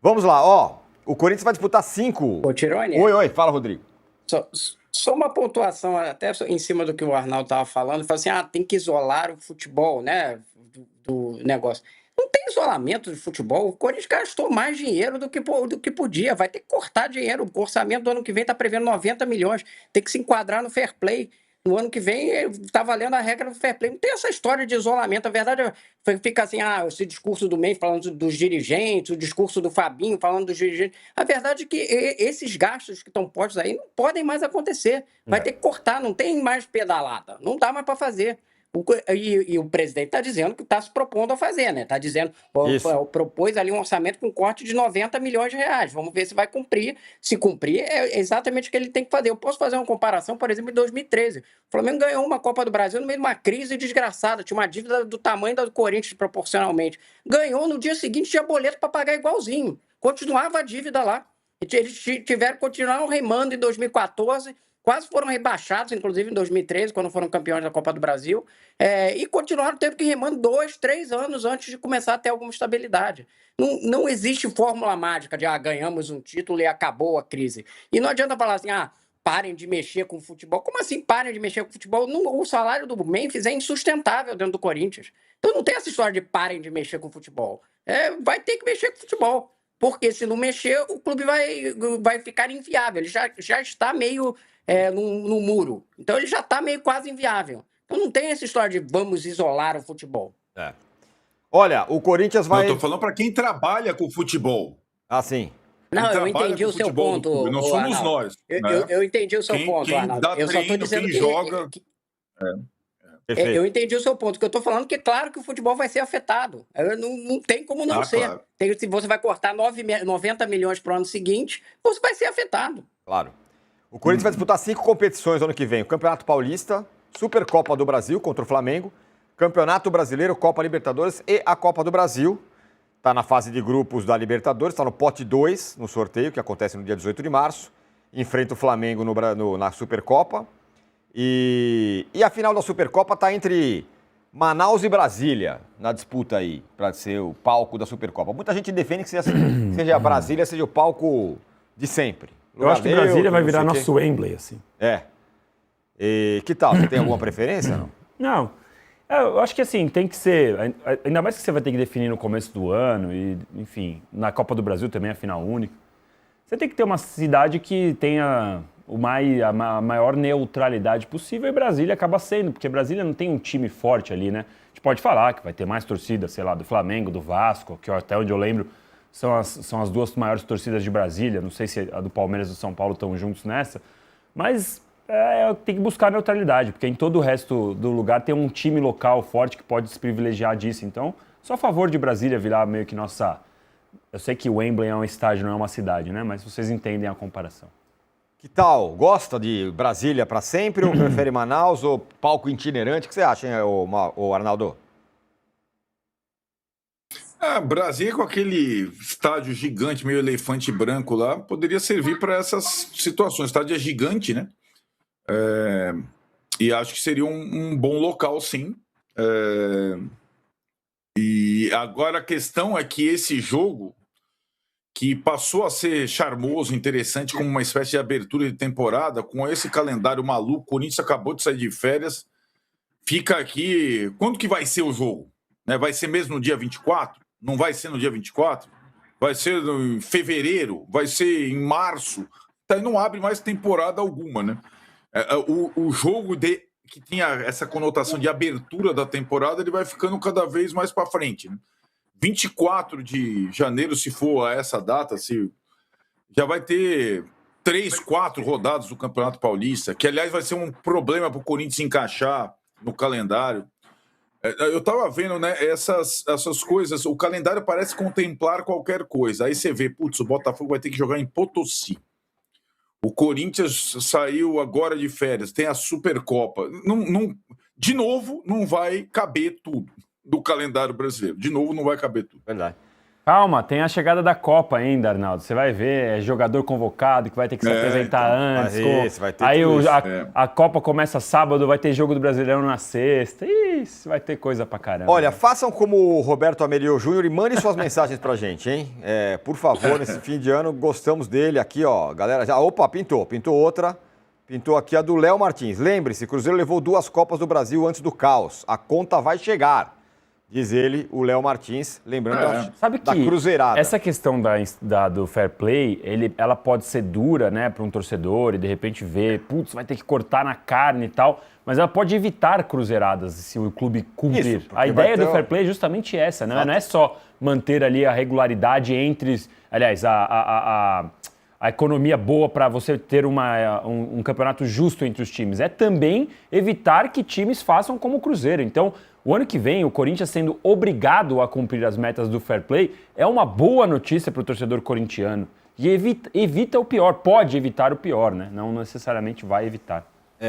Vamos lá, ó. O Corinthians vai disputar 5. Ô, Tirone, Oi, fala, Rodrigo. só uma pontuação, até em cima do que o Arnaldo estava falando, fala assim, tem que isolar o futebol, né, do negócio. Não tem isolamento de futebol, o Corinthians gastou mais dinheiro do que podia, vai ter que cortar dinheiro, o orçamento do ano que vem está prevendo 90 milhões, tem que se enquadrar no fair play. No ano que vem está valendo a regra do fair play. Não tem essa história de isolamento. A verdade fica assim, esse discurso do Mendes falando dos dirigentes, o discurso do Fabinho falando dos dirigentes. A verdade é que esses gastos que estão postos aí não podem mais acontecer. Vai ter que cortar, não tem mais pedalada. Não dá mais para fazer. E o presidente está dizendo que está se propondo a fazer, né? Está dizendo, propôs ali um orçamento com corte de 90 milhões de reais. Vamos ver se vai cumprir. Se cumprir, é exatamente o que ele tem que fazer. Eu posso fazer uma comparação, por exemplo, em 2013. O Flamengo ganhou uma Copa do Brasil no meio de uma crise desgraçada. Tinha uma dívida do tamanho da do Corinthians, proporcionalmente. Ganhou, no dia seguinte tinha boleto para pagar igualzinho. Continuava a dívida lá. Eles tiveram que continuar remando em 2014. Quase foram rebaixados, inclusive em 2013, quando foram campeões da Copa do Brasil, e continuaram tendo que remando 2, 3 anos antes de começar a ter alguma estabilidade. Não existe fórmula mágica de ganhamos um título e acabou a crise. E não adianta falar assim, parem de mexer com o futebol. Como assim parem de mexer com o futebol? O salário do Memphis é insustentável dentro do Corinthians. Então não tem essa história de parem de mexer com o futebol. Vai ter que mexer com o futebol. Porque se não mexer, o clube vai ficar inviável. Ele já está meio no muro. Então ele já está meio quase inviável. Então não tem essa história de vamos isolar o futebol. Olha, o Corinthians vai... Eu tô falando para quem trabalha com futebol. Sim. Não, eu entendi o seu ponto. Não somos Arnaldo. nós. Eu entendi o seu ponto, Arnaldo. Dá Eu só estou dizendo quem joga... Eu entendi o seu ponto. O que eu estou falando é que, claro, que o futebol vai ser afetado. Não tem como não ser. Claro. Se você vai cortar 90 milhões para o ano seguinte, você vai ser afetado. Claro. O Corinthians vai disputar 5 competições no ano que vem. O Campeonato Paulista, Supercopa do Brasil contra o Flamengo, Campeonato Brasileiro, Copa Libertadores e a Copa do Brasil. Está na fase de grupos da Libertadores, está no pote 2, no sorteio, que acontece no dia 18 de março. Enfrenta o Flamengo na Supercopa. E a final da Supercopa está entre Manaus e Brasília, na disputa aí, para ser o palco da Supercopa. Muita gente defende que seja Brasília, seja o palco de sempre. Eu acho que Brasília vai virar nosso Wembley, assim. E que tal? Você tem alguma preferência, não? Não. Eu acho que, assim, tem que ser... Ainda mais que você vai ter que definir no começo do ano e, enfim, na Copa do Brasil também, a final única. Você tem que ter uma cidade que tenha a maior neutralidade possível, e Brasília acaba sendo, porque Brasília não tem um time forte ali, né? A gente pode falar que vai ter mais torcida, sei lá, do Flamengo, do Vasco, que até onde eu lembro são as duas maiores torcidas de Brasília. Não sei se a do Palmeiras e do São Paulo estão juntos nessa, mas tem que buscar neutralidade, porque em todo o resto do lugar tem um time local forte que pode se privilegiar disso. Então, só a favor de Brasília virar meio que nossa... Eu sei que o Wembley é um estádio, não é uma cidade, né? Mas vocês entendem a comparação. Que tal? Gosta de Brasília para sempre ou prefere Manaus ou palco itinerante? O que você acha, hein, o Arnaldo? Brasília, com aquele estádio gigante, meio elefante branco lá, poderia servir para essas situações. O estádio é gigante, né? E acho que seria um bom local, sim. E agora a questão é que esse jogo, que passou a ser charmoso, interessante, como uma espécie de abertura de temporada, com esse calendário maluco, o Corinthians acabou de sair de férias, fica aqui... Quando que vai ser o jogo? Vai ser mesmo no dia 24? Não vai ser no dia 24? Vai ser em fevereiro? Vai ser em março? Então, não abre mais temporada alguma, né? O jogo que tinha essa conotação de abertura da temporada, ele vai ficando cada vez mais para frente, né? 24 de janeiro, se for a essa data, já vai ter 3, 4 rodadas do Campeonato Paulista, que, aliás, vai ser um problema para o Corinthians encaixar no calendário. Eu estava vendo, né, essas coisas, o calendário parece contemplar qualquer coisa. Aí você vê, o Botafogo vai ter que jogar em Potosí. O Corinthians saiu agora de férias, tem a Supercopa. De novo, não vai caber tudo do calendário brasileiro. De novo, não vai caber tudo. Verdade. Calma, tem a chegada da Copa ainda, Arnaldo. Você vai ver, é jogador convocado que vai ter que se apresentar antes. Vai ter aí tudo isso. a Copa começa sábado, vai ter jogo do Brasileirão na sexta. Isso, vai ter coisa pra caramba. Olha, façam como o Roberto Amerio Júnior e mandem suas mensagens pra gente, hein? Por favor, nesse fim de ano, gostamos dele aqui, ó. Galera, opa, pintou outra. Pintou aqui a do Léo Martins. Lembre-se, Cruzeiro levou 2 Copas do Brasil antes do caos. A conta vai chegar. Diz ele, o Léo Martins, lembrando da cruzeirada. Essa questão do fair play, ela pode ser dura, né, para um torcedor e de repente ver, putz, vai ter que cortar na carne e tal, mas ela pode evitar cruzeiradas se o clube cumprir. A ideia do fair play é justamente essa, né? Não é só manter ali a regularidade entre, aliás, a economia boa para você ter um campeonato justo entre os times. É também evitar que times façam como o Cruzeiro. Então, o ano que vem, o Corinthians sendo obrigado a cumprir as metas do fair play é uma boa notícia para o torcedor corintiano. E evita o pior, pode evitar o pior, né? Não necessariamente vai evitar.